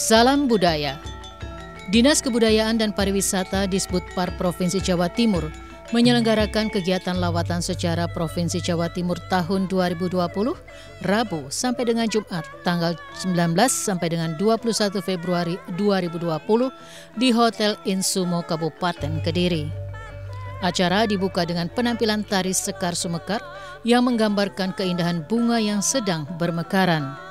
Salam Budaya. Dinas Kebudayaan dan Pariwisata Disbudpar Provinsi Jawa Timur menyelenggarakan kegiatan lawatan sejarah Provinsi Jawa Timur tahun 2020, Rabu sampai dengan Jumat, tanggal 19 sampai dengan 21 Februari 2020 di Hotel Insumo Kabupaten Kediri. Acara dibuka dengan penampilan tari Sekar Sumekar yang menggambarkan keindahan bunga yang sedang bermekaran.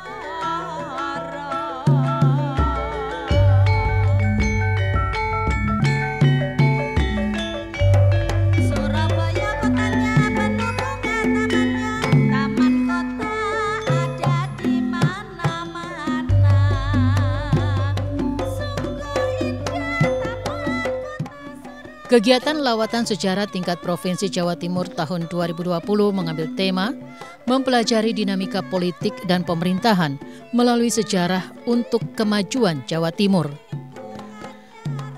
Kegiatan lawatan sejarah tingkat Provinsi Jawa Timur tahun 2020 mengambil tema mempelajari dinamika politik dan pemerintahan melalui sejarah untuk kemajuan Jawa Timur.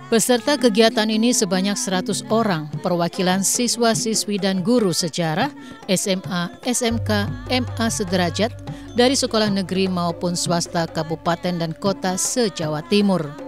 Peserta kegiatan ini sebanyak 100 orang, perwakilan siswa-siswi dan guru sejarah, SMA, SMK, MA sederajat dari sekolah negeri maupun swasta kabupaten dan kota se-Jawa Timur.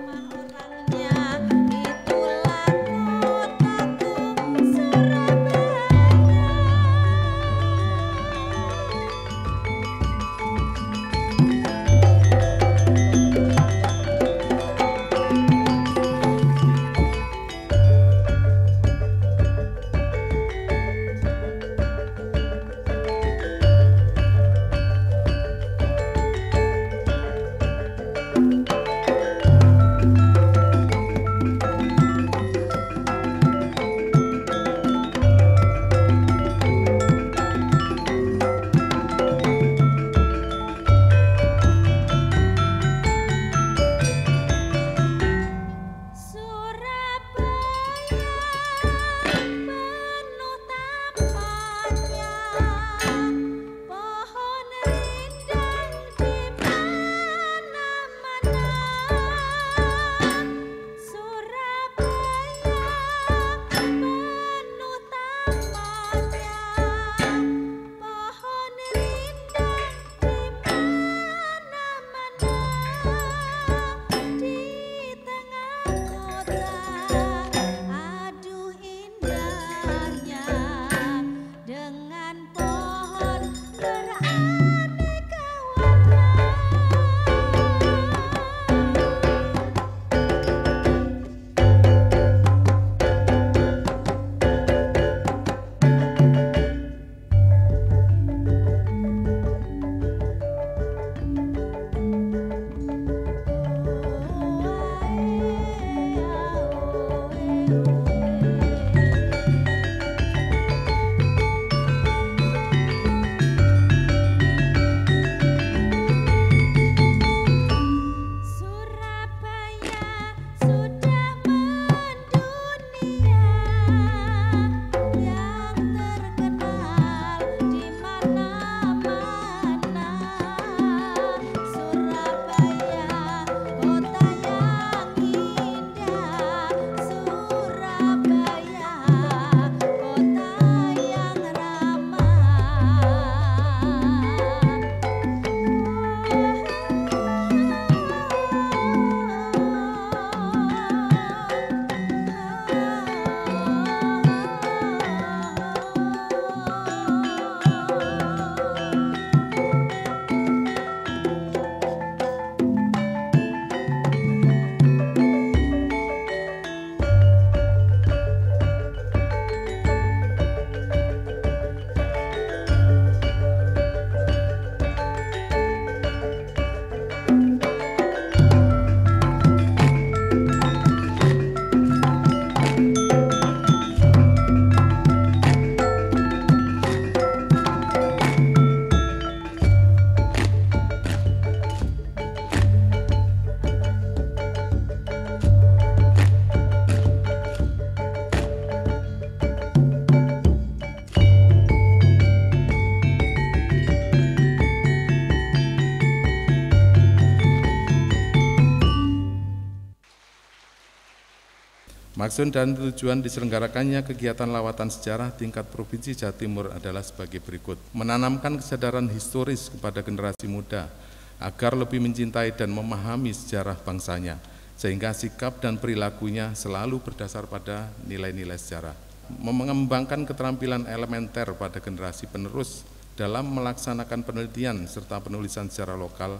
Maksud dan tujuan diselenggarakannya kegiatan lawatan sejarah tingkat Provinsi Jawa Timur adalah sebagai berikut. Menanamkan kesadaran historis kepada generasi muda agar lebih mencintai dan memahami sejarah bangsanya, sehingga sikap dan perilakunya selalu berdasar pada nilai-nilai sejarah. Mengembangkan keterampilan elementer pada generasi penerus dalam melaksanakan penelitian serta penulisan sejarah lokal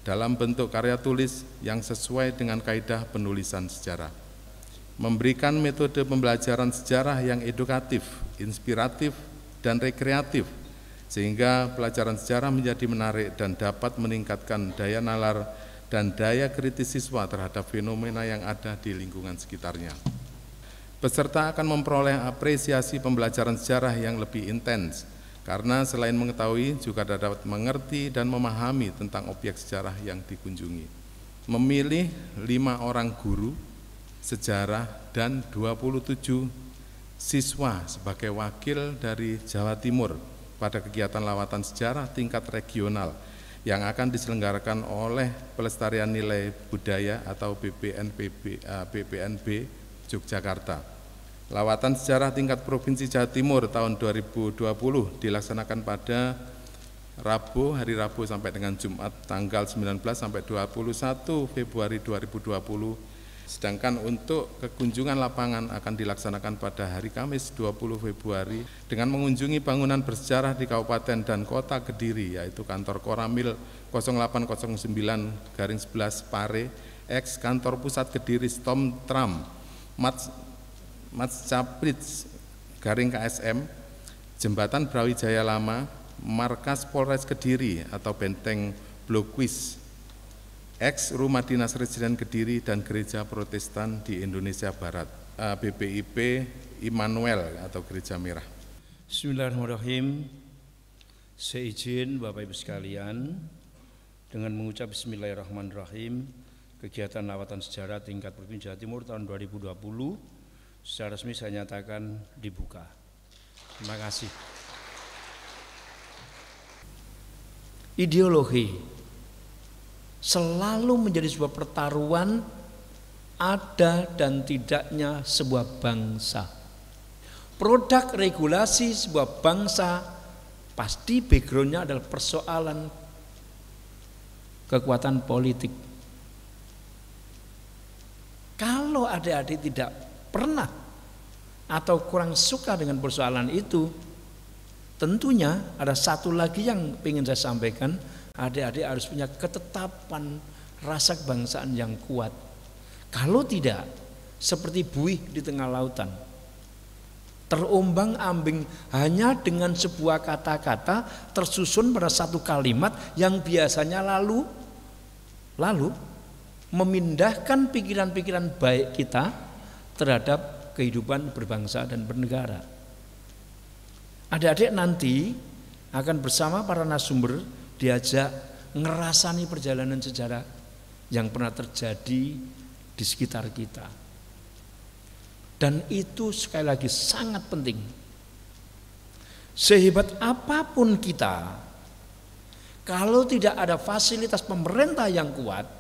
dalam bentuk karya tulis yang sesuai dengan kaidah penulisan sejarah. Memberikan metode pembelajaran sejarah yang edukatif, inspiratif, dan rekreatif, sehingga pelajaran sejarah menjadi menarik dan dapat meningkatkan daya nalar dan daya kritis siswa terhadap fenomena yang ada di lingkungan sekitarnya. Peserta akan memperoleh apresiasi pembelajaran sejarah yang lebih intens, karena selain mengetahui juga dapat mengerti dan memahami tentang objek sejarah yang dikunjungi. Memilih 5 orang guru sejarah dan 27 siswa sebagai wakil dari Jawa Timur pada kegiatan lawatan sejarah tingkat regional yang akan diselenggarakan oleh Pelestarian Nilai Budaya atau BPNB Yogyakarta. Lawatan sejarah tingkat Provinsi Jawa Timur tahun 2020 dilaksanakan pada hari Rabu sampai dengan Jumat tanggal 19 sampai 21 Februari 2020. Sedangkan untuk kekunjungan lapangan akan dilaksanakan pada hari Kamis 20 Februari dengan mengunjungi bangunan bersejarah di Kabupaten dan Kota Kediri, yaitu kantor Koramil 0809-11 Pare, ex kantor pusat Kediri Stom Tram, Matscaprits KSM, Jembatan Brawijaya Lama, Markas Polres Kediri atau Benteng Blokwis, ex Rumah Dinas Residen Kediri dan Gereja Protestan di Indonesia Barat, BPIP Immanuel atau Gereja Merah. Bismillahirrahmanirrahim. Seizin Bapak Ibu sekalian, dengan mengucap Bismillahirrahmanirrahim, kegiatan lawatan sejarah tingkat Provinsi Jawa Timur tahun 2020 secara resmi saya nyatakan dibuka. Terima kasih. Ideologi selalu menjadi sebuah pertaruhan ada dan tidaknya sebuah bangsa. Produk regulasi sebuah bangsa pasti backgroundnya adalah persoalan kekuatan politik. Kalau adik-adik tidak pernah atau kurang suka dengan persoalan itu, tentunya ada satu lagi yang ingin saya sampaikan. Adik-adik harus punya ketetapan rasa kebangsaan yang kuat. Kalau tidak, seperti buih di tengah lautan, terombang-ambing hanya dengan sebuah kata-kata tersusun pada satu kalimat yang biasanya lalu memindahkan pikiran-pikiran baik kita terhadap kehidupan berbangsa dan bernegara. Adik-adik nanti akan bersama para narasumber diajak ngerasani perjalanan sejarah yang pernah terjadi di sekitar kita. Dan itu sekali lagi sangat penting. Sehebat apapun kita, kalau tidak ada fasilitas pemerintah yang kuat,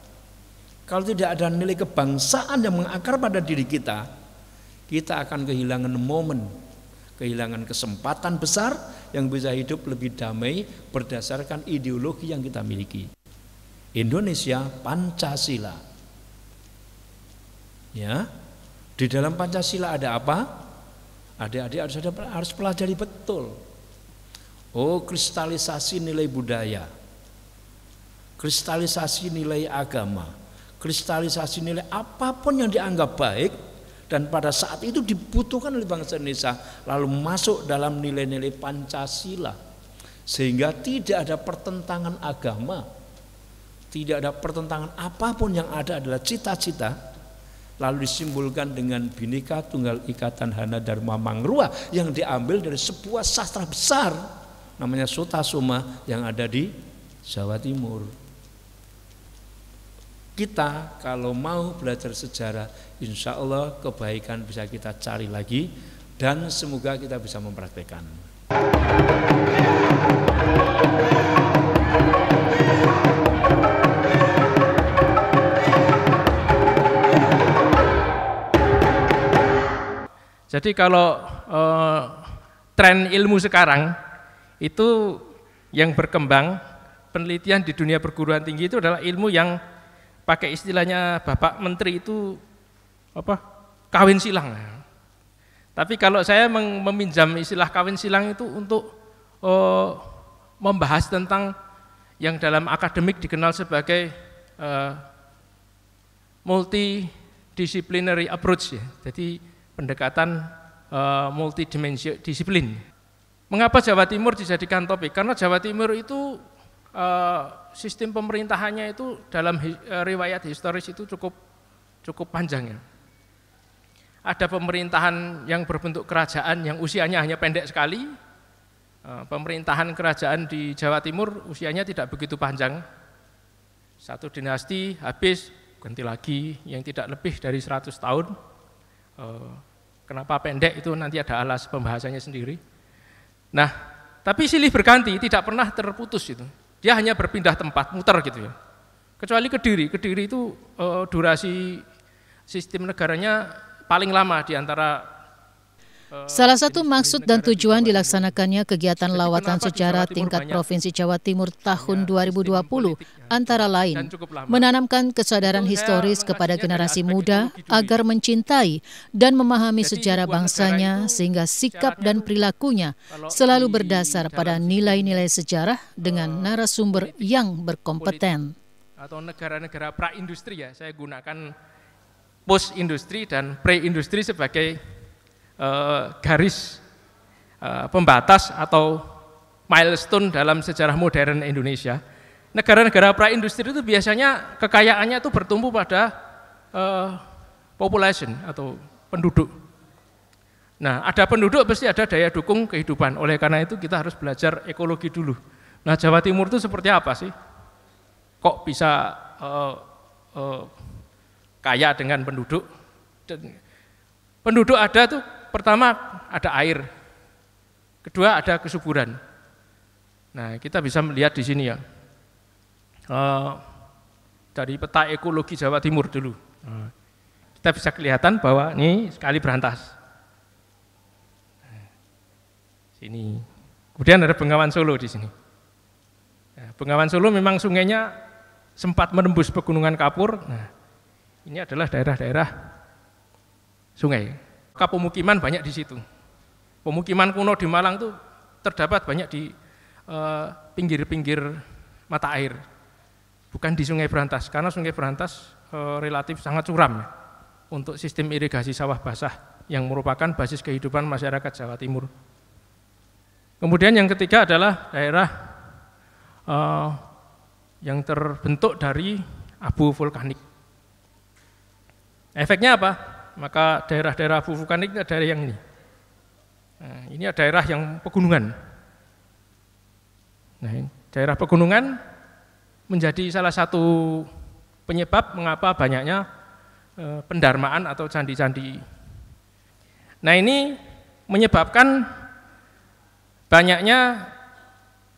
kalau tidak ada nilai kebangsaan yang mengakar pada diri kita, kita akan kehilangan momen, kehilangan kesempatan besar yang bisa hidup lebih damai berdasarkan ideologi yang kita miliki. Indonesia Pancasila. Ya, di dalam Pancasila ada apa? Adik-adik harus pelajari betul. Oh, kristalisasi nilai budaya, kristalisasi nilai agama, kristalisasi nilai apapun yang dianggap baik dan pada saat itu dibutuhkan oleh bangsa Indonesia, lalu masuk dalam nilai-nilai Pancasila, sehingga tidak ada pertentangan agama, tidak ada pertentangan apapun, yang ada adalah cita-cita, lalu disimbolkan dengan Bhinneka Tunggal Ika Tadhana Dharma Mangrua yang diambil dari sebuah sastra besar namanya Sutasoma yang ada di Jawa Timur. Kita kalau mau belajar sejarah, insya Allah kebaikan bisa kita cari lagi dan semoga kita bisa mempraktekkan. Jadi kalau tren ilmu sekarang itu yang berkembang penelitian di dunia perguruan tinggi itu adalah ilmu yang pakai istilahnya Bapak Menteri itu kawin silang. Tapi kalau saya meminjam istilah kawin silang itu untuk membahas tentang yang dalam akademik dikenal sebagai multidisciplinary approach ya. Jadi pendekatan multidisiplin. Mengapa Jawa Timur dijadikan topik? Karena Jawa Timur itu sistem pemerintahannya itu dalam riwayat historis itu cukup panjang ya. Ada pemerintahan yang berbentuk kerajaan yang usianya hanya pendek sekali. Pemerintahan kerajaan di Jawa Timur usianya tidak begitu panjang. Satu dinasti habis, ganti lagi yang tidak lebih dari 100 tahun. Kenapa pendek itu nanti ada alas pembahasannya sendiri. Nah, tapi silih berganti, tidak pernah terputus itu. Dia hanya berpindah tempat, muter gitu ya. Kecuali Kediri itu durasi sistem negaranya paling lama di antara salah satu maksud dan tujuan dilaksanakannya kegiatan lawatan sejarah tingkat Provinsi Jawa Timur tahun 2020 antara lain menanamkan kesadaran historis kepada generasi muda agar mencintai dan memahami sejarah bangsanya sehingga sikap dan perilakunya selalu berdasar pada nilai-nilai sejarah dengan narasumber yang berkompeten. Atau negara-negara pra-industri ya, saya gunakan post-industri dan pre-industri sebagai garis pembatas atau milestone dalam sejarah modern Indonesia. Negara-negara pra-industri itu biasanya kekayaannya itu bertumbuh pada population atau penduduk. Nah, ada penduduk pasti ada daya dukung kehidupan. Oleh karena itu kita harus belajar ekologi dulu. Nah, Jawa Timur itu seperti apa sih? Kok bisa kaya dengan penduduk? Penduduk ada tuh. Pertama ada air, kedua ada kesuburan. Nah, kita bisa melihat di sini ya, dari peta ekologi Jawa Timur dulu. Kita bisa kelihatan bahwa ini sekali berantas. Sini, kemudian ada Bengawan Solo di sini. Bengawan Solo memang sungainya sempat menembus pegunungan Kapur. Nah, ini adalah daerah-daerah sungai. Pemukiman banyak di situ. Pemukiman kuno di Malang itu terdapat banyak di pinggir-pinggir mata air, bukan di Sungai Berantas, karena Sungai Berantas relatif sangat curam ya, untuk sistem irigasi sawah basah yang merupakan basis kehidupan masyarakat Jawa Timur. Kemudian yang ketiga adalah daerah yang terbentuk dari abu vulkanik. Efeknya apa? Maka daerah-daerah abu vulkanik ini daerah yang ini. Nah, ini adalah daerah yang pegunungan. Nah, daerah pegunungan menjadi salah satu penyebab mengapa banyaknya pendarmaan atau candi-candi. Nah, ini menyebabkan banyaknya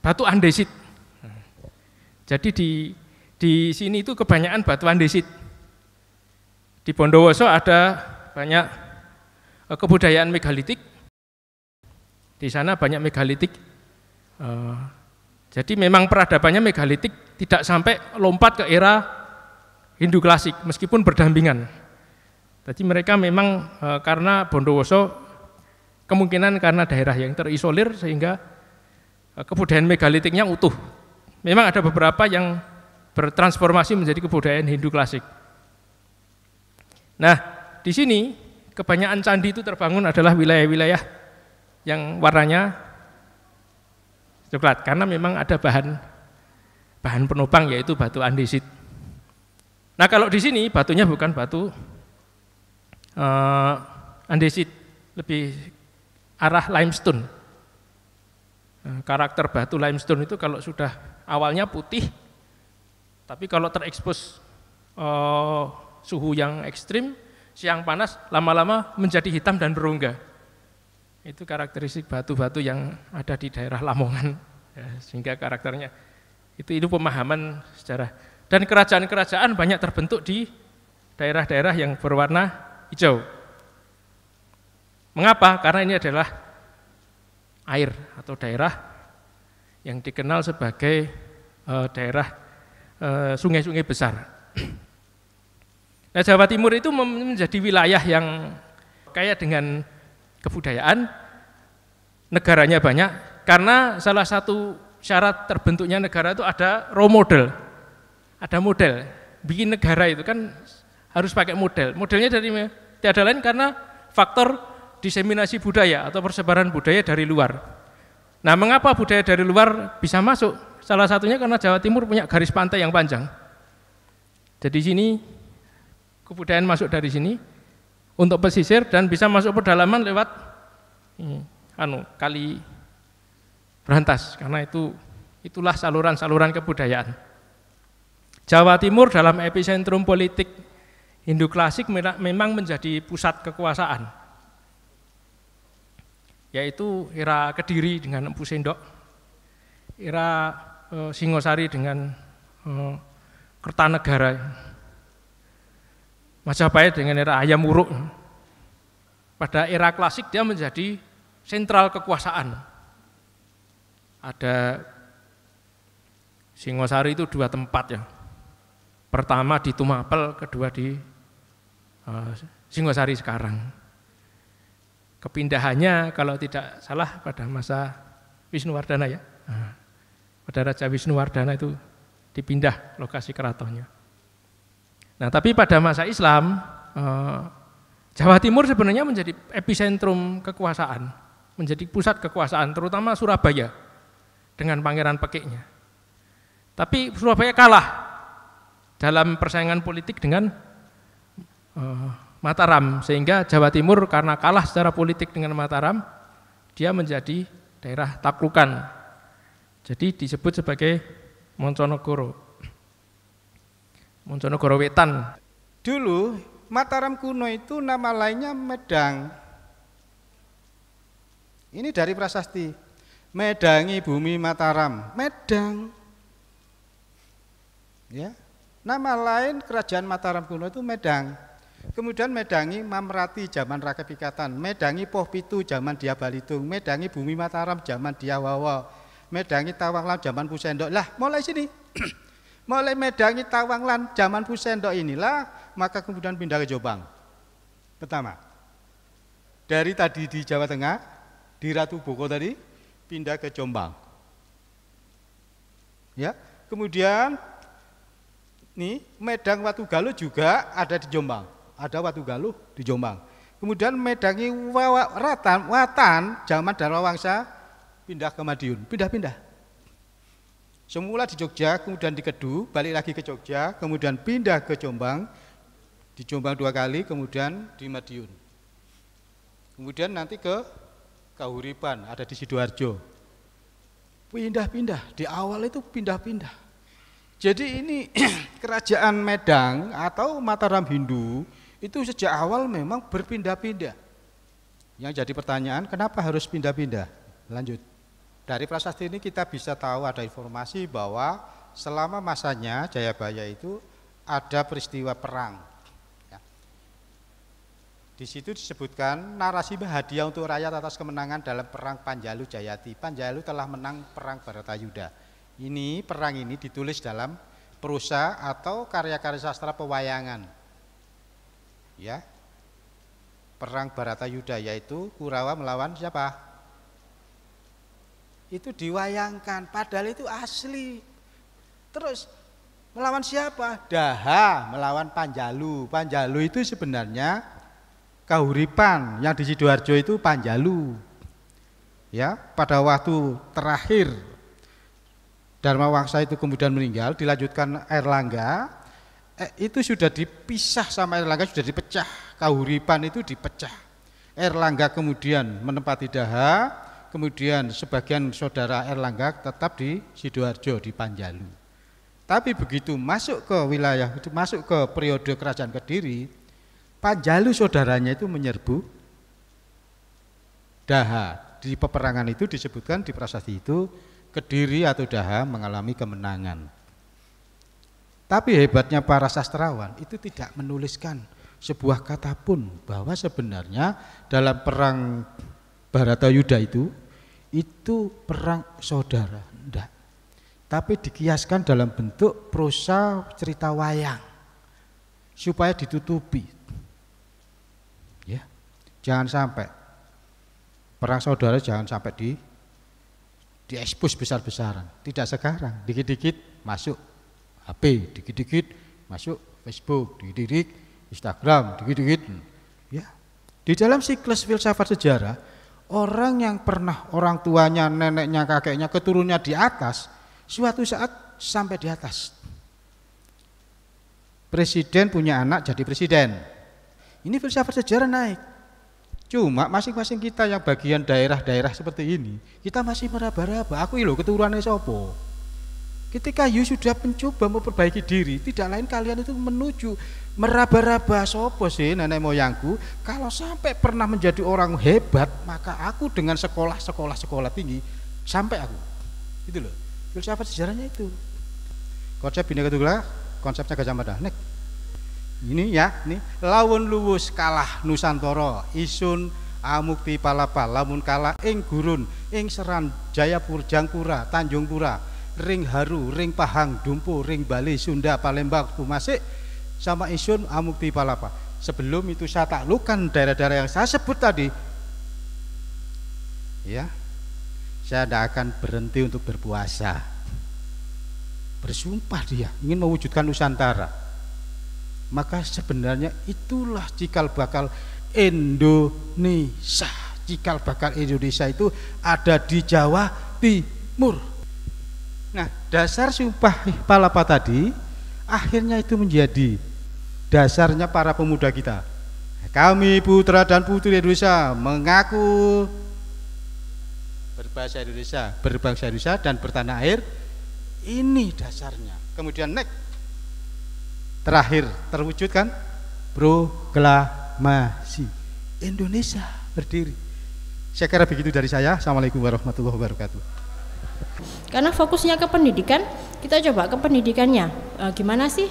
batu andesit. Jadi di sini itu kebanyakan batu andesit. Di Bondowoso ada banyak kebudayaan megalitik. Di sana banyak megalitik. Jadi memang peradabannya megalitik, tidak sampai lompat ke era Hindu klasik meskipun berdampingan. Jadi mereka memang karena Bondowoso kemungkinan karena daerah yang terisolir sehingga kebudayaan megalitiknya utuh. Memang ada beberapa yang bertransformasi menjadi kebudayaan Hindu klasik. Nah, di sini kebanyakan candi itu terbangun adalah wilayah-wilayah yang warnanya coklat karena memang ada bahan penopang yaitu batu andesit. Nah, kalau di sini batunya bukan batu andesit, lebih arah limestone. Karakter batu limestone itu kalau sudah awalnya putih, tapi kalau terekspos suhu yang ekstrim, siang panas, lama-lama menjadi hitam dan berongga. Itu karakteristik batu-batu yang ada di daerah Lamongan, ya, sehingga karakternya itu pemahaman sejarah. Dan kerajaan-kerajaan banyak terbentuk di daerah-daerah yang berwarna hijau. Mengapa? Karena ini adalah air atau daerah yang dikenal sebagai daerah sungai-sungai besar. Nah, Jawa Timur itu menjadi wilayah yang kaya dengan kebudayaan, negaranya banyak, karena salah satu syarat terbentuknya negara itu ada role model, ada model. Bikin negara itu kan harus pakai model. Modelnya dari tiada lain karena faktor diseminasi budaya atau persebaran budaya dari luar. Nah, mengapa budaya dari luar bisa masuk? Salah satunya karena Jawa Timur punya garis pantai yang panjang. Jadi sini kebudayaan masuk dari sini untuk pesisir dan bisa masuk pedalaman lewat kali Berantas, karena itulah saluran-saluran kebudayaan. Jawa Timur dalam epicentrum politik Hindu klasik memang menjadi pusat kekuasaan, yaitu era Kediri dengan Empu Sendok, era Singosari dengan Kertanegara, Majapahit dengan era Hayam Wuruk. Pada era klasik dia menjadi sentral kekuasaan. Ada Singosari itu 2 tempat ya. Pertama di Tumapel, kedua di Singosari sekarang. Kepindahannya kalau tidak salah pada masa Wisnuwardana ya. Pada Raja Wisnuwardana itu dipindah lokasi keratonnya. Nah, tapi pada masa Islam, Jawa Timur sebenarnya menjadi epicentrum kekuasaan, menjadi pusat kekuasaan, terutama Surabaya dengan Pangeran Pekiknya. Tapi Surabaya kalah dalam persaingan politik dengan Mataram, sehingga Jawa Timur karena kalah secara politik dengan Mataram, dia menjadi daerah taklukan. Jadi disebut sebagai Monconegoro. Monconegoro Wetan. Dulu Mataram kuno itu nama lainnya Medang. Ini dari prasasti. Medangi bumi Mataram, Medang. Ya. Nama lain kerajaan Mataram kuno itu Medang. Kemudian Medangi Mamrati zaman Raka Pikatan, Medangi Poh Pitu zaman Dia Balitung, Medangi bumi Mataram zaman Dia Wawa, Medangi Tawanglan zaman Pusendok. Lah, mulai sini. Mulai Medangi Tawanglan zaman Pusendok inilah, maka kemudian pindah ke Jombang. Pertama, dari tadi di Jawa Tengah, di Ratu Boko tadi, pindah ke Jombang. Ya, kemudian nih Medang Watugaluh juga ada di Jombang. Ada Watugaluh di Jombang. Kemudian Medangi Watan zaman Darmawangsa pindah ke Madiun, pindah-pindah. Semula di Jogja, kemudian di Kedu, balik lagi ke Jogja, kemudian pindah ke Jombang, di Jombang 2 kali, kemudian di Madiun. Kemudian nanti ke Kahuripan, ada di Sidoarjo. Pindah-pindah, di awal itu pindah-pindah. Jadi ini kerajaan Medang atau Mataram Hindu itu sejak awal memang berpindah-pindah. Yang jadi pertanyaan, kenapa harus pindah-pindah? Lanjut. Dari prasasti ini kita bisa tahu ada informasi bahwa selama masanya Jayabaya itu ada peristiwa perang. Ya. Di situ disebutkan narasi hadiah untuk rakyat atas kemenangan dalam perang Panjalu Jayati. Panjalu telah menang perang Baratayuda. Ini perang ini ditulis dalam prosa atau karya-karya sastra pewayangan. Ya. Perang Baratayuda yaitu Kurawa melawan siapa? Itu diwayangkan, padahal itu asli. Terus melawan siapa? Daha melawan Panjalu. Panjalu itu sebenarnya Kahuripan, yang di Sidoarjo itu Panjalu. Ya, pada waktu terakhir Darmawangsa itu kemudian meninggal, dilanjutkan Airlangga, itu sudah dipisah sama Airlangga, sudah dipecah. Kahuripan itu dipecah. Airlangga kemudian menempati Daha, kemudian sebagian saudara Airlangga tetap di Sidoarjo, di Panjalu. Tapi begitu masuk ke wilayah, masuk ke periode kerajaan Kediri, Panjalu saudaranya itu menyerbu Daha. Di peperangan itu disebutkan di prasasti itu Kediri atau Daha mengalami kemenangan. Tapi hebatnya para sastrawan itu tidak menuliskan sebuah kata pun bahwa sebenarnya dalam perang Baratayuda itu perang saudara. Enggak. tapi dikiaskan dalam bentuk prosa cerita wayang supaya ditutupi. Ya. Jangan sampai perang saudara jangan sampai diekspos besar-besaran. Tidak sekarang, dikit-dikit masuk HP, dikit-dikit masuk Facebook, dikit-dikit Instagram, dikit-dikit. Ya. Di dalam siklus filsafat sejarah, orang yang pernah orang tuanya, neneknya, kakeknya, keturunnya di atas, suatu saat sampai di atas. Presiden punya anak jadi presiden. Ini filsafat sejarah naik. Cuma masing-masing kita yang bagian daerah-daerah seperti ini, kita masih meraba-raba. Aku lho keturunannya sopo. Ketika you sudah mencoba memperbaiki diri, tidak lain kalian itu menuju meraba-raba sopo sih nenek moyangku. Kalau sampai pernah menjadi orang hebat, maka aku dengan sekolah tinggi sampai aku. Itu loh. Filsafat sejarahnya itu. Konsep Bhinneka Tunggal Ika, konsepnya Gajah Mada. Nek. Ini ya, nih lawun luwus kalah Nusantara, isun amukti palapa, lamun kalah ing gurun, ing seran Jayapura, Jangpura, Tanjungpura, ring Haru, ring Pahang, Dumpu, ring Bali, Sunda, Palembang, Kumasik, sama isun amukti palapa. Sebelum itu saya taklukkan daerah-daerah yang saya sebut tadi. Ya. Saya tidak akan berhenti untuk berpuasa. Bersumpah dia ingin mewujudkan Nusantara. Maka sebenarnya itulah cikal bakal Indonesia. Cikal bakal Indonesia itu ada di Jawa Timur. Nah, dasar sumpah palapa tadi akhirnya itu menjadi dasarnya para pemuda kita. Kami putra dan putri Indonesia mengaku berbahasa Indonesia, berbangsa Indonesia dan bertanah air. Ini dasarnya. Kemudian next, terakhir terwujudkan proklamasi Indonesia berdiri. Saya kira begitu dari saya. Assalamualaikum warahmatullahi wabarakatuh. Karena fokusnya ke pendidikan, kita coba ke pendidikannya. Gimana sih?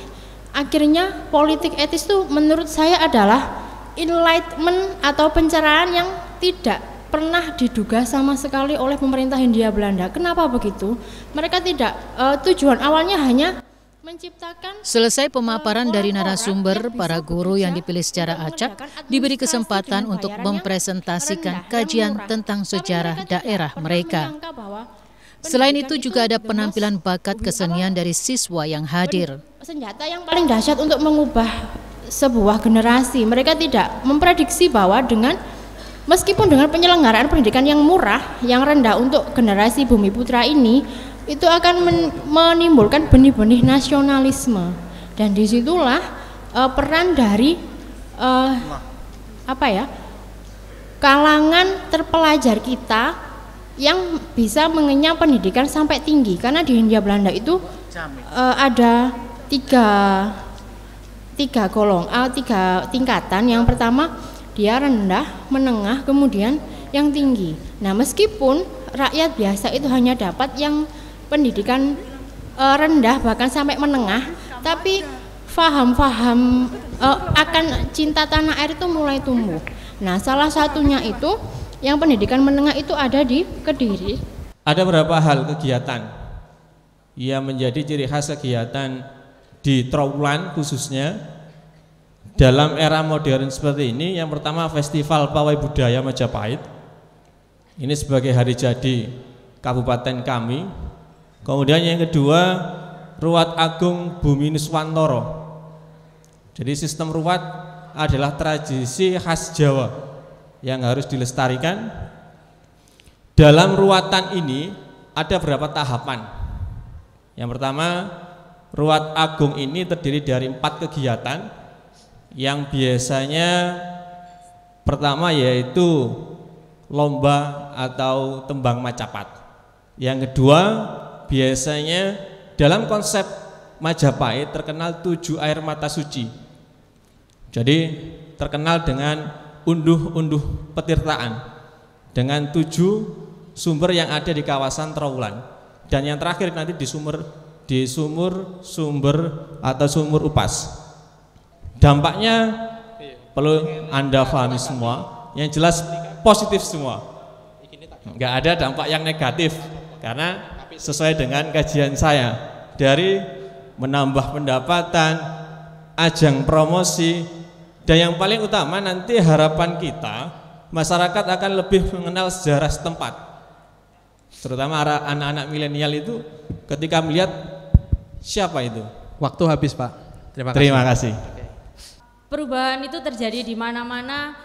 Akhirnya politik etis itu menurut saya adalah enlightenment atau pencerahan yang tidak pernah diduga sama sekali oleh pemerintah Hindia Belanda. Kenapa begitu? Mereka tidak, tujuan awalnya hanya menciptakan. Selesai pemaparan dari narasumber, para guru yang dipilih secara acak diberi kesempatan untuk mempresentasikan kajian tentang sejarah daerah mereka. Selain itu juga ada penampilan bakat kesenian dari siswa yang hadir. Senjata yang paling dahsyat untuk mengubah sebuah generasi. Mereka tidak memprediksi bahwa meskipun dengan penyelenggaraan pendidikan yang murah, yang rendah untuk generasi Bumi Putra ini, itu akan menimbulkan benih-benih nasionalisme. Dan disitulah peran dari kalangan terpelajar kita yang bisa mengenyam pendidikan sampai tinggi. Karena di Hindia Belanda itu ada tiga tingkatan. Yang pertama dia rendah, menengah, kemudian yang tinggi. Nah, meskipun rakyat biasa itu hanya dapat yang pendidikan rendah bahkan sampai menengah, tapi faham-faham akan cinta tanah air itu mulai tumbuh. Nah, salah satunya itu yang pendidikan menengah itu ada di Kediri. Ada beberapa hal kegiatan yang menjadi ciri khas kegiatan di Trowulan khususnya dalam era modern seperti ini. Yang pertama Festival Pawai Budaya Majapahit. Ini sebagai hari jadi kabupaten kami. Kemudian yang kedua Ruwat Agung Bumi Nuswantara. Jadi sistem ruwat adalah tradisi khas Jawa yang harus dilestarikan. Dalam ruwatan ini ada beberapa tahapan. Yang pertama, Ruwat Agung ini terdiri dari 4 kegiatan yang biasanya pertama yaitu lomba atau tembang macapat. Yang kedua biasanya dalam konsep Majapahit terkenal 7 air mata suci. Jadi terkenal dengan unduh-unduh petirtaan dengan 7 sumber yang ada di kawasan Trowulan. Dan yang terakhir nanti di sumur atau sumur Upas. Dampaknya perlu Anda pahami semua, yang jelas positif semua. Enggak ada dampak yang negatif karena sesuai dengan kajian saya dari menambah pendapatan, ajang promosi, dan yang paling utama nanti harapan kita masyarakat akan lebih mengenal sejarah setempat, terutama anak-anak milenial itu ketika melihat siapa itu. Waktu habis Pak. Terima kasih. Perubahan itu terjadi di mana-mana,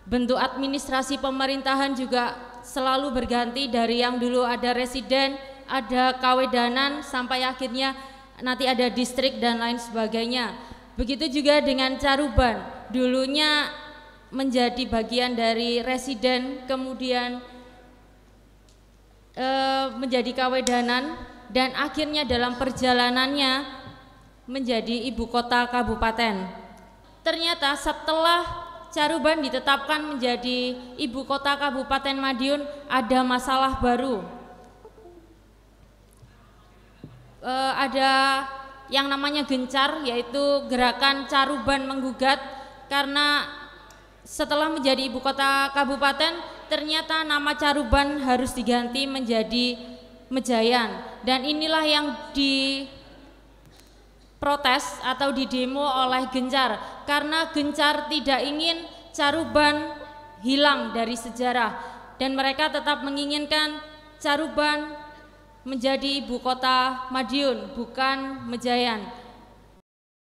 bentuk administrasi pemerintahan juga selalu berganti dari yang dulu ada residen, ada kawedanan, sampai akhirnya nanti ada distrik dan lain sebagainya. Begitu juga dengan Caruban, dulunya menjadi bagian dari residen, kemudian menjadi kawedanan, dan akhirnya dalam perjalanannya menjadi ibu kota kabupaten. Ternyata setelah Caruban ditetapkan menjadi ibu kota Kabupaten Madiun, ada masalah baru. Ada yang namanya gencar, yaitu gerakan Caruban menggugat, karena setelah menjadi ibu kota kabupaten ternyata nama Caruban harus diganti menjadi Mejayan, dan inilah yang diprotes atau didemo oleh Gencar, karena Gencar tidak ingin Caruban hilang dari sejarah dan mereka tetap menginginkan Caruban menjadi ibu kota Madiun, bukan Mejayan.